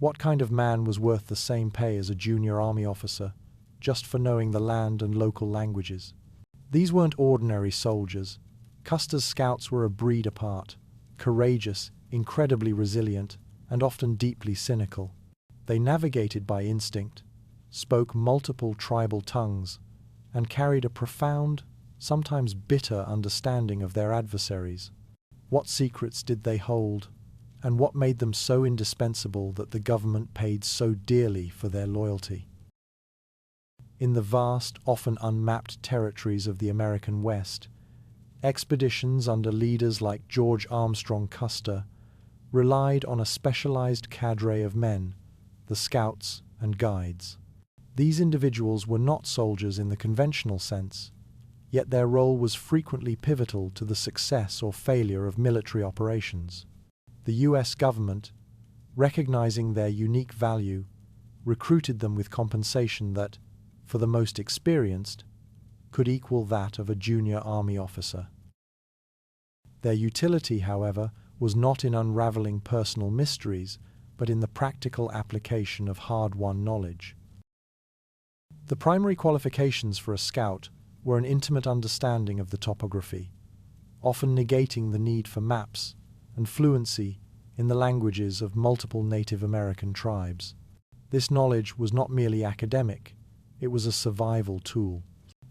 What kind of man was worth the same pay as a junior army officer, just for knowing the land and local languages? These weren't ordinary soldiers. Custer's scouts were a breed apart, courageous, incredibly resilient, and often deeply cynical. They navigated by instinct, spoke multiple tribal tongues, and carried a profound, sometimes bitter understanding of their adversaries. What secrets did they hold, and what made them so indispensable that the government paid so dearly for their loyalty? In the vast, often unmapped territories of the American West, expeditions under leaders like George Armstrong Custer relied on a specialized cadre of men, the scouts and guides. These individuals were not soldiers in the conventional sense, yet their role was frequently pivotal to the success or failure of military operations. The U.S. government, recognizing their unique value, recruited them with compensation that, for the most experienced, could equal that of a junior army officer. Their utility, however, was not in unraveling personal mysteries, but in the practical application of hard-won knowledge. The primary qualifications for a scout were an intimate understanding of the topography, often negating the need for maps, and fluency in the languages of multiple Native American tribes. This knowledge was not merely academic, it was a survival tool.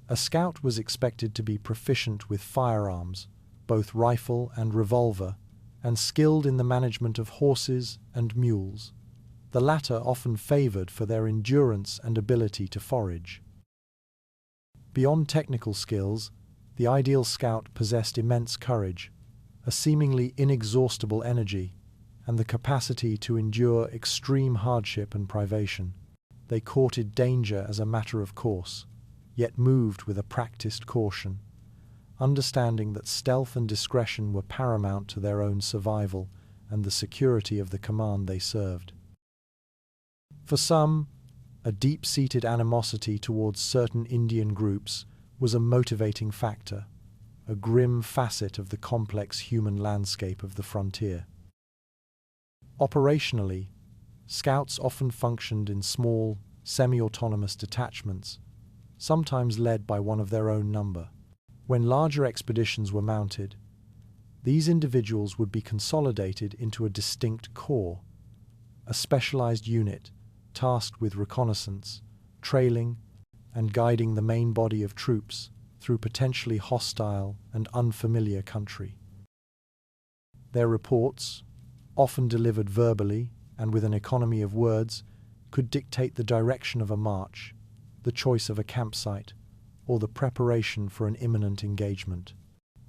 A scout was expected to be proficient with firearms, both rifle and revolver, and skilled in the management of horses and mules, the latter often favored for their endurance and ability to forage. Beyond technical skills, the ideal scout possessed immense courage, a seemingly inexhaustible energy, and the capacity to endure extreme hardship and privation. They courted danger as a matter of course, yet moved with a practiced caution, understanding that stealth and discretion were paramount to their own survival and the security of the command they served. For some, a deep-seated animosity towards certain Indian groups was a motivating factor, a grim facet of the complex human landscape of the frontier. Operationally, scouts often functioned in small, semi-autonomous detachments, sometimes led by one of their own number. When larger expeditions were mounted, these individuals would be consolidated into a distinct corps, a specialized unit tasked with reconnaissance, trailing, and guiding the main body of troops through potentially hostile and unfamiliar country. Their reports, often delivered verbally and with an economy of words, could dictate the direction of a march, the choice of a campsite, or the preparation for an imminent engagement.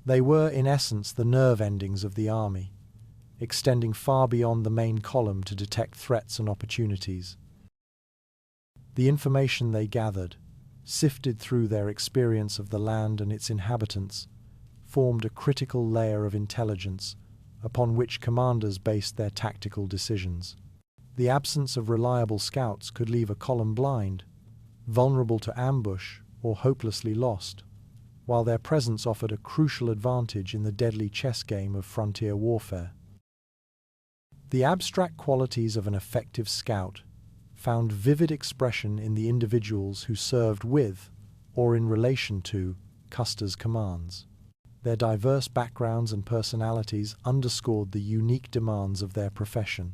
They were, in essence, the nerve endings of the army, extending far beyond the main column to detect threats and opportunities. The information they gathered, sifted through their experience of the land and its inhabitants, formed a critical layer of intelligence upon which commanders based their tactical decisions. The absence of reliable scouts could leave a column blind, vulnerable to ambush or hopelessly lost, while their presence offered a crucial advantage in the deadly chess game of frontier warfare. The abstract qualities of an effective scout found vivid expression in the individuals who served with, or in relation to, Custer's commands. Their diverse backgrounds and personalities underscored the unique demands of their profession.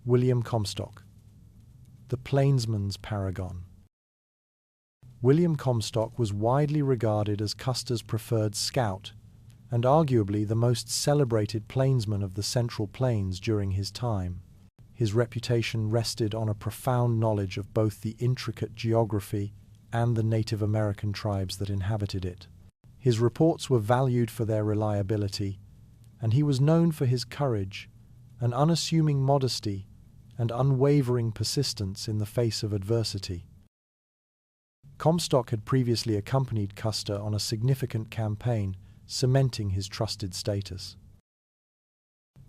William Comstock, the plainsman's paragon. William Comstock was widely regarded as Custer's preferred scout, and arguably the most celebrated plainsman of the Central Plains during his time. His reputation rested on a profound knowledge of both the intricate geography and the Native American tribes that inhabited it. His reports were valued for their reliability, and he was known for his courage, an unassuming modesty, and unwavering persistence in the face of adversity. Comstock had previously accompanied Custer on a significant campaign, cementing his trusted status.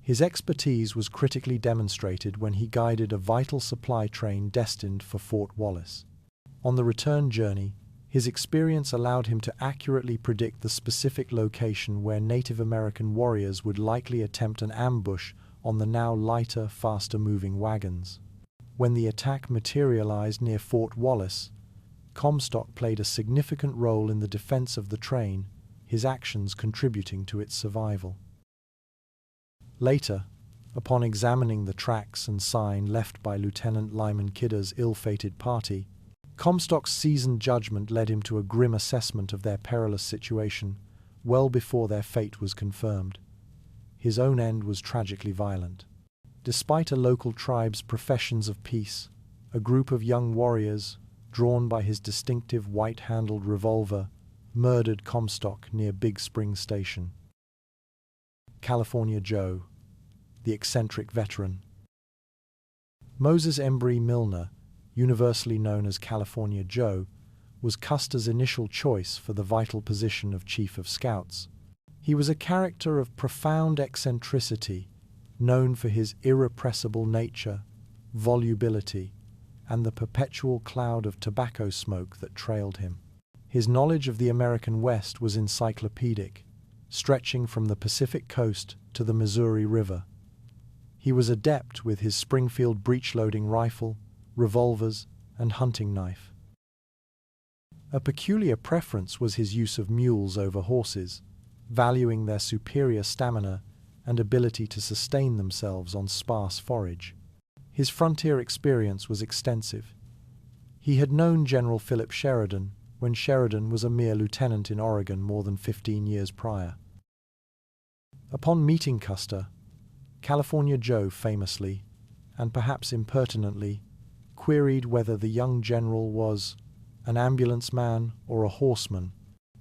His expertise was critically demonstrated when he guided a vital supply train destined for Fort Wallace. On the return journey, his experience allowed him to accurately predict the specific location where Native American warriors would likely attempt an ambush on the now lighter, faster-moving wagons. When the attack materialized near Fort Wallace, Comstock played a significant role in the defense of the train, his actions contributing to its survival. Later, upon examining the tracks and sign left by Lieutenant Lyman Kidder's ill-fated party, Comstock's seasoned judgment led him to a grim assessment of their perilous situation well before their fate was confirmed. His own end was tragically violent. Despite a local tribe's professions of peace, a group of young warriors, drawn by his distinctive white-handled revolver, murdered Comstock near Big Spring Station. California Joe, the eccentric veteran. Moses Embry Milner, universally known as California Joe, was Custer's initial choice for the vital position of Chief of Scouts. He was a character of profound eccentricity, known for his irrepressible nature, volubility, and the perpetual cloud of tobacco smoke that trailed him. His knowledge of the American West was encyclopedic, stretching from the Pacific coast to the Missouri River. He was adept with his Springfield breech-loading rifle, revolvers, and hunting knife. A peculiar preference was his use of mules over horses, valuing their superior stamina and ability to sustain themselves on sparse forage. His frontier experience was extensive. He had known General Philip Sheridan when Sheridan was a mere lieutenant in Oregon more than 15 years prior. Upon meeting Custer, California Joe famously, and perhaps impertinently, queried whether the young general was an ambulance man or a horseman,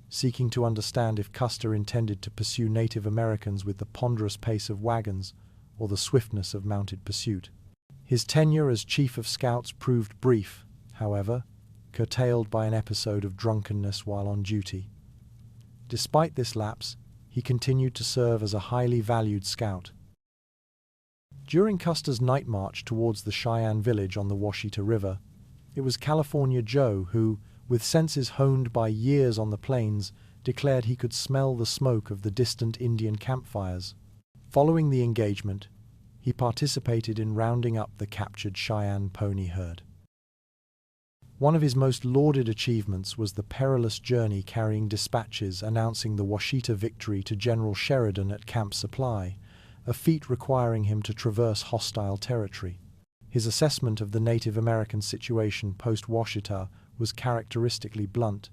seeking to understand if Custer intended to pursue Native Americans with the ponderous pace of wagons or the swiftness of mounted pursuit. His tenure as Chief of Scouts proved brief, however, curtailed by an episode of drunkenness while on duty. Despite this lapse, he continued to serve as a highly valued scout. During Custer's night march towards the Cheyenne village on the Washita River, it was California Joe who, with senses honed by years on the plains, declared he could smell the smoke of the distant Indian campfires. Following the engagement, he participated in rounding up the captured Cheyenne pony herd. One of his most lauded achievements was the perilous journey carrying dispatches announcing the Washita victory to General Sheridan at Camp Supply, a feat requiring him to traverse hostile territory. His assessment of the Native American situation post-Washita was characteristically blunt.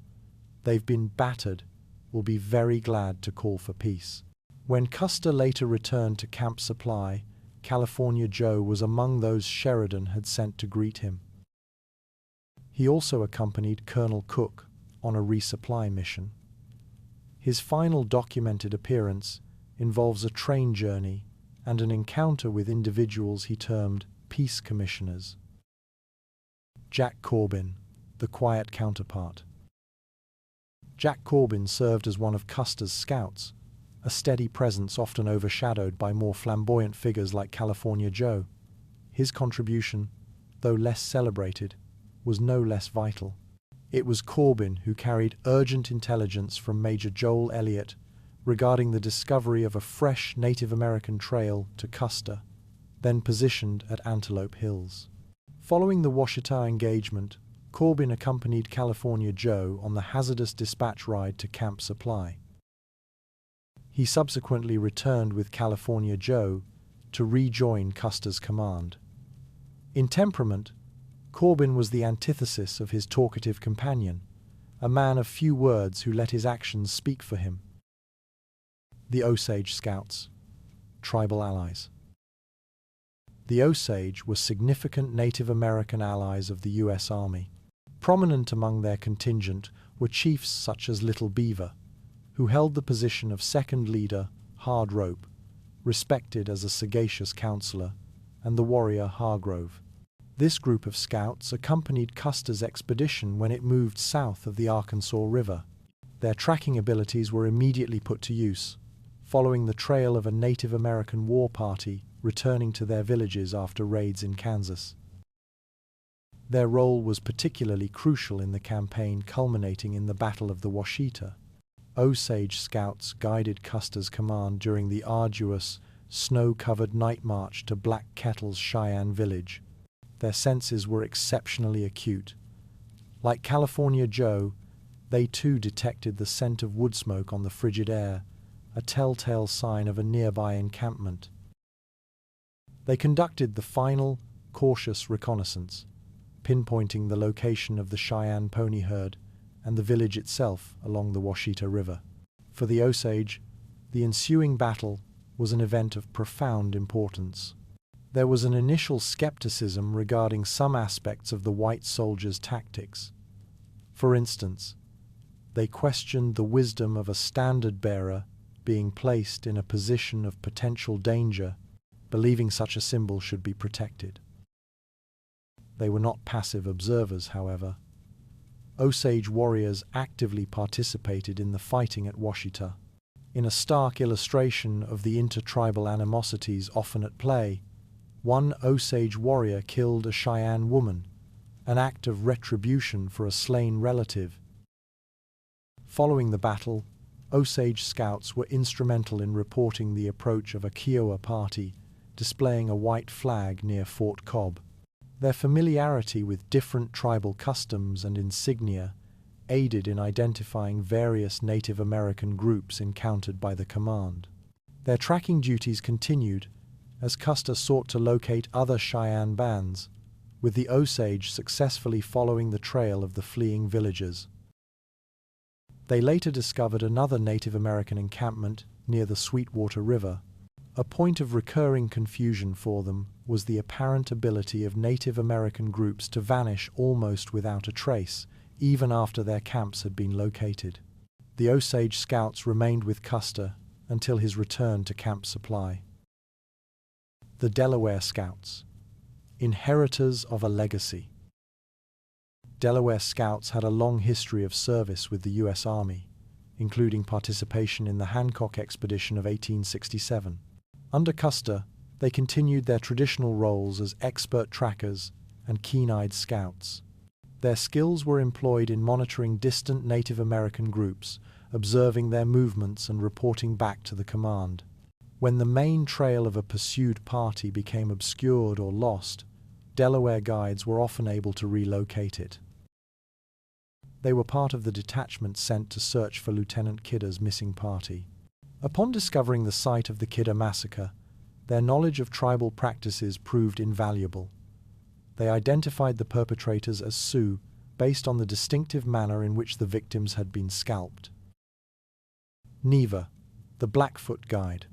"They've been battered, will be very glad to call for peace." When Custer later returned to Camp Supply, California Joe was among those Sheridan had sent to greet him. He also accompanied Colonel Cook on a resupply mission. His final documented appearance involves a train journey and an encounter with individuals he termed peace commissioners. Jack Corbin, the quiet counterpart. Jack Corbin served as one of Custer's scouts, a steady presence often overshadowed by more flamboyant figures like California Joe. His contribution, though less celebrated, was no less vital. It was Corbin who carried urgent intelligence from Major Joel Elliott regarding the discovery of a fresh Native American trail to Custer, then positioned at Antelope Hills. Following the Washita engagement, Corbin accompanied California Joe on the hazardous dispatch ride to Camp Supply. He subsequently returned with California Joe to rejoin Custer's command. In temperament, Corbin was the antithesis of his talkative companion, a man of few words who let his actions speak for him. The Osage Scouts, tribal allies. The Osage were significant Native American allies of the U.S. Army. Prominent among their contingent were chiefs such as Little Beaver, who held the position of second leader, Hard Rope, respected as a sagacious counselor, and the warrior Hargrove. This group of scouts accompanied Custer's expedition when it moved south of the Arkansas River. Their tracking abilities were immediately put to use, following the trail of a Native American war party returning to their villages after raids in Kansas. Their role was particularly crucial in the campaign culminating in the Battle of the Washita. Osage scouts guided Custer's command during the arduous, snow-covered night march to Black Kettle's Cheyenne village. Their senses were exceptionally acute. Like California Joe, they too detected the scent of wood smoke on the frigid air, a telltale sign of a nearby encampment. They conducted the final, cautious reconnaissance, pinpointing the location of the Cheyenne pony herd and the village itself along the Washita River. For the Osage, the ensuing battle was an event of profound importance. There was an initial skepticism regarding some aspects of the white soldiers' tactics. For instance, they questioned the wisdom of a standard-bearer being placed in a position of potential danger, believing such a symbol should be protected. They were not passive observers, however. Osage warriors actively participated in the fighting at Washita. In a stark illustration of the intertribal animosities often at play, one Osage warrior killed a Cheyenne woman, an act of retribution for a slain relative. Following the battle, Osage scouts were instrumental in reporting the approach of a Kiowa party, displaying a white flag near Fort Cobb. Their familiarity with different tribal customs and insignia aided in identifying various Native American groups encountered by the command. Their tracking duties continued as Custer sought to locate other Cheyenne bands, with the Osage successfully following the trail of the fleeing villagers. They later discovered another Native American encampment near the Sweetwater River. A point of recurring confusion for them was the apparent ability of Native American groups to vanish almost without a trace, even after their camps had been located. The Osage scouts remained with Custer until his return to Camp Supply. The Delaware Scouts, inheritors of a legacy. Delaware Scouts had a long history of service with the U.S. Army, including participation in the Hancock Expedition of 1867. Under Custer, they continued their traditional roles as expert trackers and keen-eyed scouts. Their skills were employed in monitoring distant Native American groups, observing their movements and reporting back to the command. When the main trail of a pursued party became obscured or lost, Delaware guides were often able to relocate it. They were part of the detachment sent to search for Lieutenant Kidder's missing party. Upon discovering the site of the Kidder massacre, their knowledge of tribal practices proved invaluable. They identified the perpetrators as Sioux based on the distinctive manner in which the victims had been scalped. Neva, the Blackfoot Guide.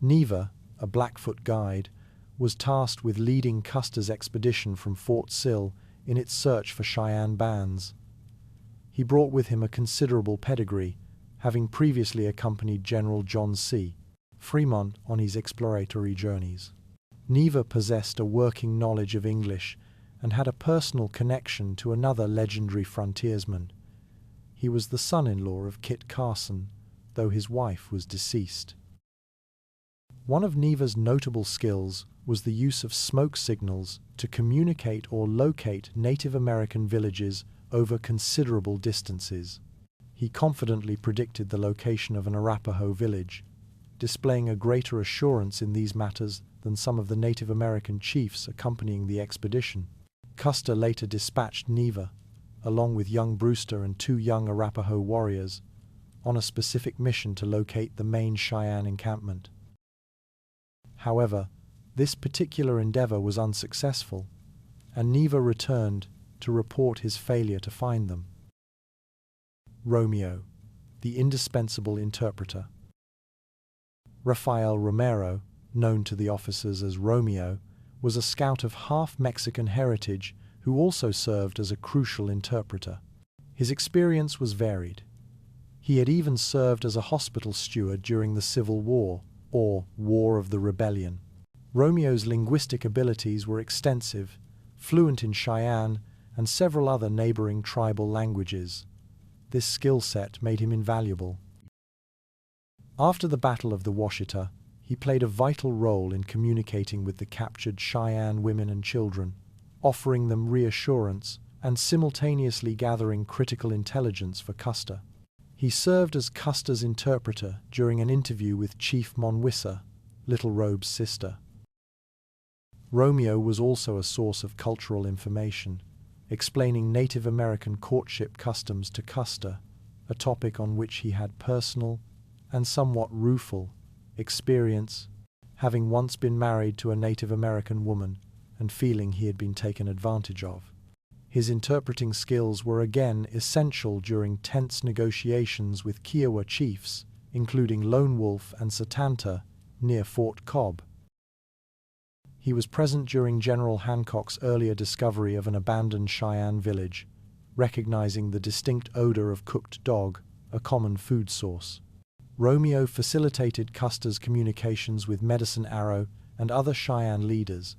Neva, a Blackfoot guide, was tasked with leading Custer's expedition from Fort Sill in its search for Cheyenne bands. He brought with him a considerable pedigree, having previously accompanied General John C. Fremont on his exploratory journeys. Neva possessed a working knowledge of English and had a personal connection to another legendary frontiersman. He was the son-in-law of Kit Carson, though his wife was deceased. One of Neva's notable skills was the use of smoke signals to communicate or locate Native American villages over considerable distances. He confidently predicted the location of an Arapaho village, displaying a greater assurance in these matters than some of the Native American chiefs accompanying the expedition. Custer later dispatched Neva, along with young Brewster and 2 young Arapaho warriors, on a specific mission to locate the main Cheyenne encampment. However, this particular endeavor was unsuccessful, and Neva returned to report his failure to find them. Romeo, the indispensable interpreter. Rafael Romero, known to the officers as Romeo, was a scout of half-Mexican heritage who also served as a crucial interpreter. His experience was varied. He had even served as a hospital steward during the Civil War, or War of the Rebellion. Romeo's linguistic abilities were extensive, fluent in Cheyenne and several other neighboring tribal languages. This skill set made him invaluable. After the Battle of the Washita, he played a vital role in communicating with the captured Cheyenne women and children, offering them reassurance and simultaneously gathering critical intelligence for Custer. He served as Custer's interpreter during an interview with Chief Monwissa, Little Robe's sister. Romeo was also a source of cultural information, explaining Native American courtship customs to Custer, a topic on which he had personal, and somewhat rueful, experience, having once been married to a Native American woman and feeling he had been taken advantage of. His interpreting skills were again essential during tense negotiations with Kiowa chiefs, including Lone Wolf and Satanta, near Fort Cobb. He was present during General Hancock's earlier discovery of an abandoned Cheyenne village, recognizing the distinct odor of cooked dog, a common food source. Romeo facilitated Custer's communications with Medicine Arrow and other Cheyenne leaders.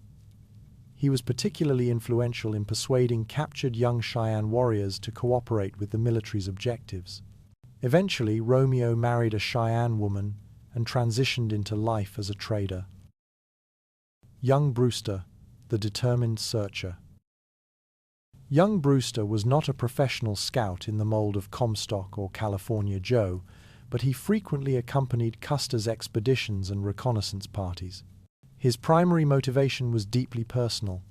He was particularly influential in persuading captured young Cheyenne warriors to cooperate with the military's objectives. Eventually, Romeo married a Cheyenne woman and transitioned into life as a trader. Young Brewster, the determined searcher. Young Brewster was not a professional scout in the mold of Comstock or California Joe, but he frequently accompanied Custer's expeditions and reconnaissance parties. His primary motivation was deeply personal: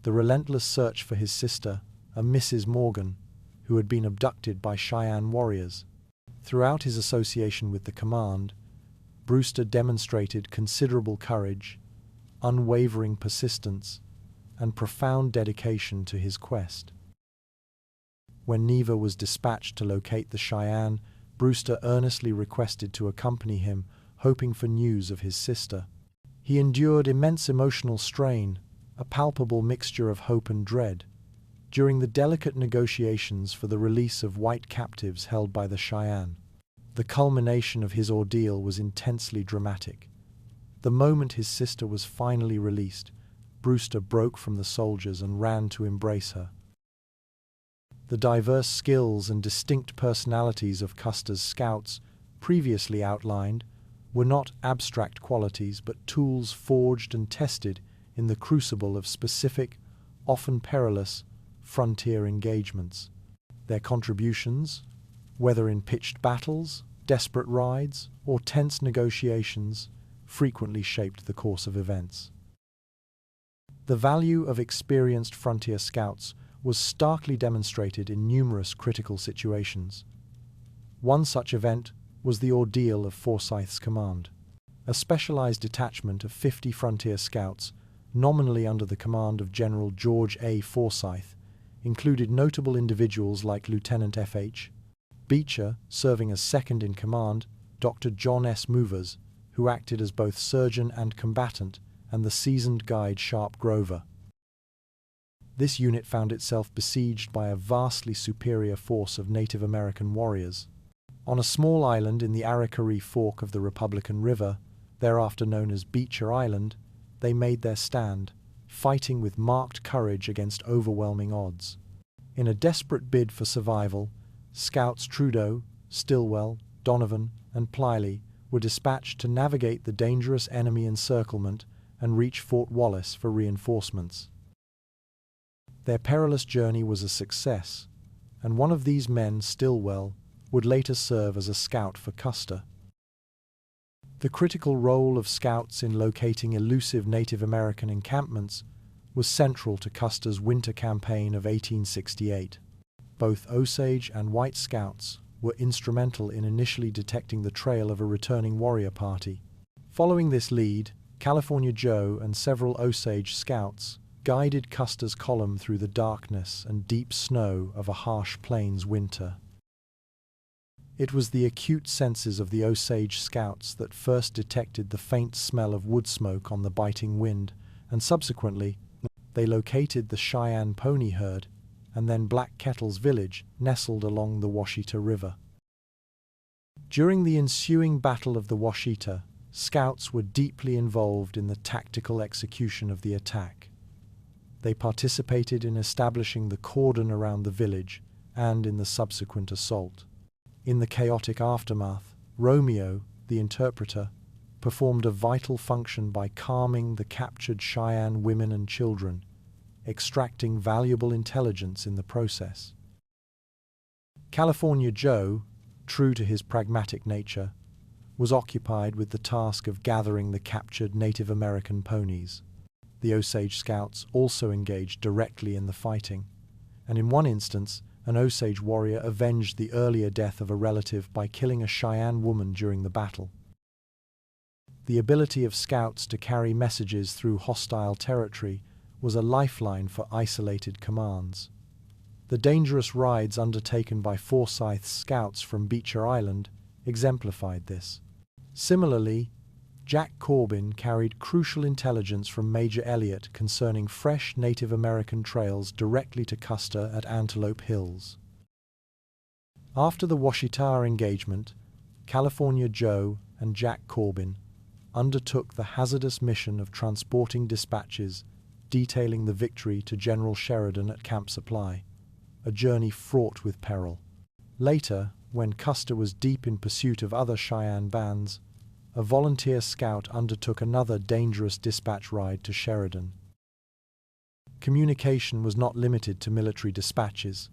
the relentless search for his sister, a Mrs. Morgan, who had been abducted by Cheyenne warriors. Throughout his association with the command, Brewster demonstrated considerable courage, unwavering persistence, and profound dedication to his quest. When Neva was dispatched to locate the Cheyenne, Brewster earnestly requested to accompany him, hoping for news of his sister. He endured immense emotional strain, a palpable mixture of hope and dread, during the delicate negotiations for the release of white captives held by the Cheyenne. The culmination of his ordeal was intensely dramatic. The moment his sister was finally released, Brewster broke from the soldiers and ran to embrace her. The diverse skills and distinct personalities of Custer's scouts, previously outlined, were not abstract qualities but tools forged and tested in the crucible of specific, often perilous, frontier engagements. Their contributions, whether in pitched battles, desperate rides, or tense negotiations, frequently shaped the course of events. The value of experienced frontier scouts was starkly demonstrated in numerous critical situations. One such event was the ordeal of Forsyth's command. A specialized detachment of 50 frontier scouts, nominally under the command of General George A. Forsyth, included notable individuals like Lieutenant F.H. Beecher, serving as second in command, Dr. John S. Movers, who acted as both surgeon and combatant, and the seasoned guide Sharp Grover. This unit found itself besieged by a vastly superior force of Native American warriors. On a small island in the Arikari Fork of the Republican River, thereafter known as Beecher Island, they made their stand, fighting with marked courage against overwhelming odds. In a desperate bid for survival, scouts Trudeau, Stillwell, Donovan, and Plyley were dispatched to navigate the dangerous enemy encirclement and reach Fort Wallace for reinforcements. Their perilous journey was a success, and one of these men, Stillwell, would later serve as a scout for Custer. The critical role of scouts in locating elusive Native American encampments was central to Custer's winter campaign of 1868. Both Osage and white scouts were instrumental in initially detecting the trail of a returning warrior party. Following this lead, California Joe and several Osage scouts guided Custer's column through the darkness and deep snow of a harsh plains winter. It was the acute senses of the Osage scouts that first detected the faint smell of wood smoke on the biting wind, and subsequently, they located the Cheyenne pony herd and then Black Kettle's village, nestled along the Washita River. During the ensuing Battle of the Washita, scouts were deeply involved in the tactical execution of the attack. They participated in establishing the cordon around the village and in the subsequent assault. In the chaotic aftermath, Romeo, the interpreter, performed a vital function by calming the captured Cheyenne women and children, extracting valuable intelligence in the process. California Joe, true to his pragmatic nature, was occupied with the task of gathering the captured Native American ponies. The Osage Scouts also engaged directly in the fighting, and in one instance, an Osage warrior avenged the earlier death of a relative by killing a Cheyenne woman during the battle. The ability of Scouts to carry messages through hostile territory was a lifeline for isolated commands. The dangerous rides undertaken by Forsyth's Scouts from Beecher Island exemplified this. Similarly, Jack Corbin carried crucial intelligence from Major Elliott concerning fresh Native American trails directly to Custer at Antelope Hills. After the Washita engagement, California Joe and Jack Corbin undertook the hazardous mission of transporting dispatches detailing the victory to General Sheridan at Camp Supply, a journey fraught with peril. Later, when Custer was deep in pursuit of other Cheyenne bands, a volunteer scout undertook another dangerous dispatch ride to Sheridan. Communication was not limited to military dispatches.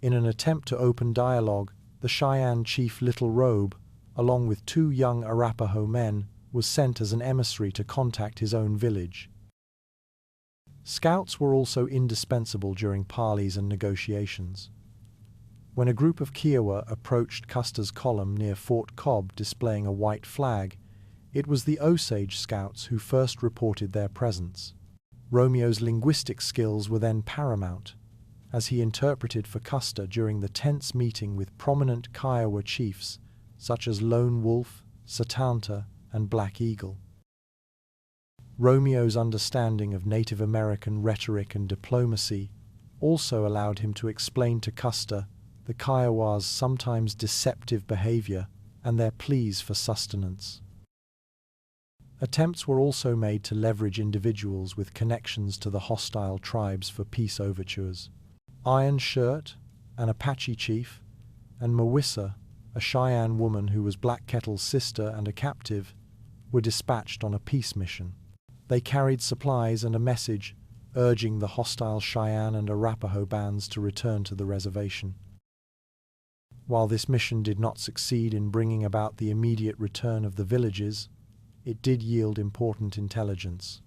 In an attempt to open dialogue, the Cheyenne chief Little Robe, along with 2 young Arapaho men, was sent as an emissary to contact his own village. Scouts were also indispensable during parleys and negotiations. When a group of Kiowa approached Custer's column near Fort Cobb displaying a white flag, it was the Osage Scouts who first reported their presence. Romeo's linguistic skills were then paramount, as he interpreted for Custer during the tense meeting with prominent Kiowa chiefs such as Lone Wolf, Satanta, and Black Eagle. Romeo's understanding of Native American rhetoric and diplomacy also allowed him to explain to Custer the Kiowas' sometimes deceptive behavior and their pleas for sustenance. Attempts were also made to leverage individuals with connections to the hostile tribes for peace overtures. Iron Shirt, an Apache chief, and Mawissa, a Cheyenne woman who was Black Kettle's sister and a captive, were dispatched on a peace mission. They carried supplies and a message urging the hostile Cheyenne and Arapaho bands to return to the reservation. While this mission did not succeed in bringing about the immediate return of the villages, it did yield important intelligence.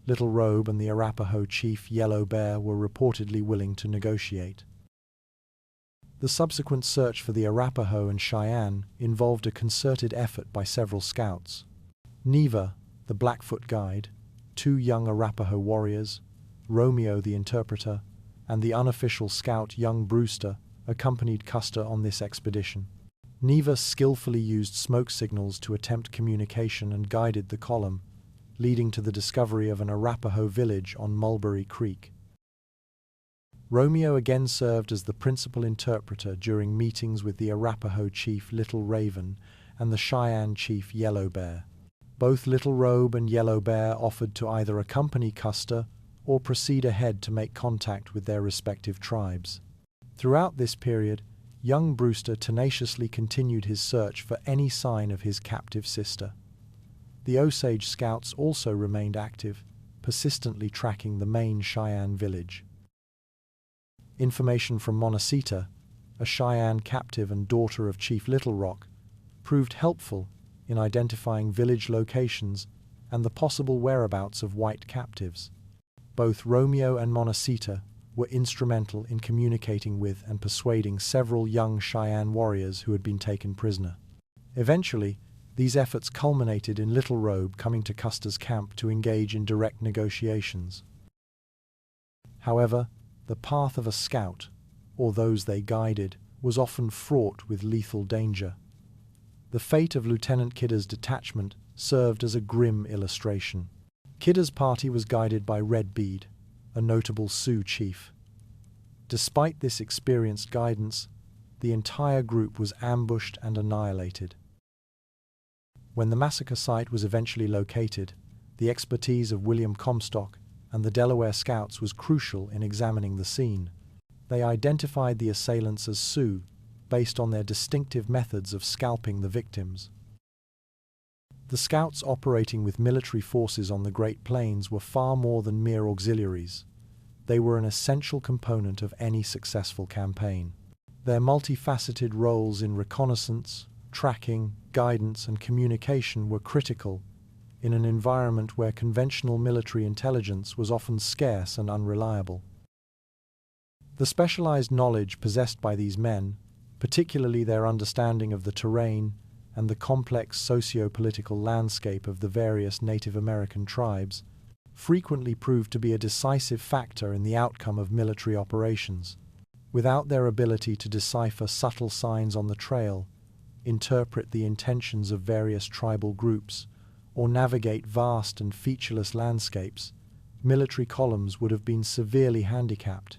Little Robe and the Arapaho chief Yellow Bear were reportedly willing to negotiate. The subsequent search for the Arapaho and Cheyenne involved a concerted effort by several scouts. Neva, the Blackfoot guide, 2 young Arapaho warriors, Romeo the interpreter, and the unofficial scout young Brewster accompanied Custer on this expedition. Neva skillfully used smoke signals to attempt communication and guided the column, leading to the discovery of an Arapaho village on Mulberry Creek. Romeo again served as the principal interpreter during meetings with the Arapaho chief Little Raven and the Cheyenne chief Yellow Bear. Both Little Robe and Yellow Bear offered to either accompany Custer or proceed ahead to make contact with their respective tribes. Throughout this period, young Brewster tenaciously continued his search for any sign of his captive sister. The Osage Scouts also remained active, persistently tracking the main Cheyenne village. Information from Washita, a Cheyenne captive and daughter of Chief Little Rock, proved helpful in identifying village locations and the possible whereabouts of white captives. Both Romeo and Washita were instrumental in communicating with and persuading several young Cheyenne warriors who had been taken prisoner. Eventually, these efforts culminated in Little Robe coming to Custer's camp to engage in direct negotiations. However, the path of a scout, or those they guided, was often fraught with lethal danger. The fate of Lieutenant Kidder's detachment served as a grim illustration. Kidder's party was guided by Red Bead, a notable Sioux chief. Despite this experienced guidance, the entire group was ambushed and annihilated. When the massacre site was eventually located, the expertise of William Comstock and the Delaware Scouts was crucial in examining the scene. They identified the assailants as Sioux, based on their distinctive methods of scalping the victims. The Scouts operating with military forces on the Great Plains were far more than mere auxiliaries. They were an essential component of any successful campaign. Their multifaceted roles in reconnaissance, tracking, guidance, and communication were critical in an environment where conventional military intelligence was often scarce and unreliable. The specialized knowledge possessed by these men, particularly their understanding of the terrain and the complex socio-political landscape of the various Native American tribes, frequently proved to be a decisive factor in the outcome of military operations. Without their ability to decipher subtle signs on the trail, interpret the intentions of various tribal groups, or navigate vast and featureless landscapes, military columns would have been severely handicapped.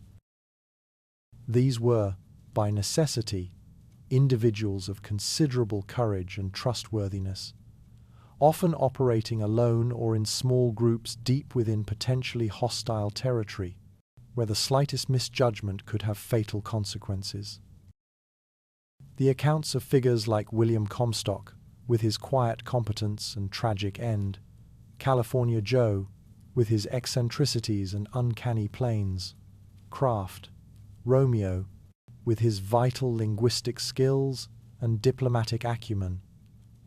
These were, by necessity, individuals of considerable courage and trustworthiness, often operating alone or in small groups deep within potentially hostile territory, where the slightest misjudgment could have fatal consequences. The accounts of figures like William Comstock, with his quiet competence and tragic end, California Joe, with his eccentricities and uncanny plains, Kraft, Romeo, with his vital linguistic skills and diplomatic acumen,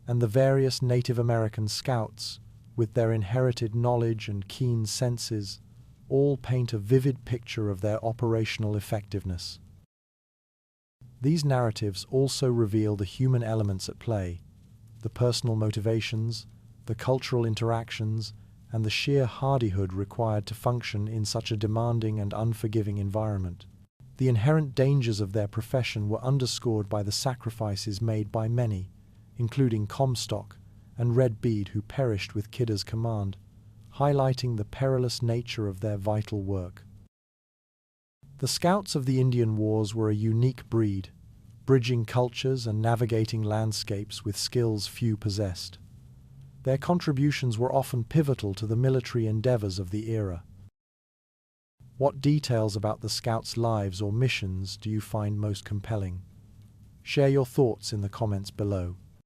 and the various Native American scouts, with their inherited knowledge and keen senses, all paint a vivid picture of their operational effectiveness. These narratives also reveal the human elements at play, the personal motivations, the cultural interactions, and the sheer hardihood required to function in such a demanding and unforgiving environment. The inherent dangers of their profession were underscored by the sacrifices made by many, including Comstock and Red Bead, who perished with Kidder's command, highlighting the perilous nature of their vital work. The scouts of the Indian Wars were a unique breed, bridging cultures and navigating landscapes with skills few possessed. Their contributions were often pivotal to the military endeavors of the era. What details about the scouts' lives or missions do you find most compelling? Share your thoughts in the comments below.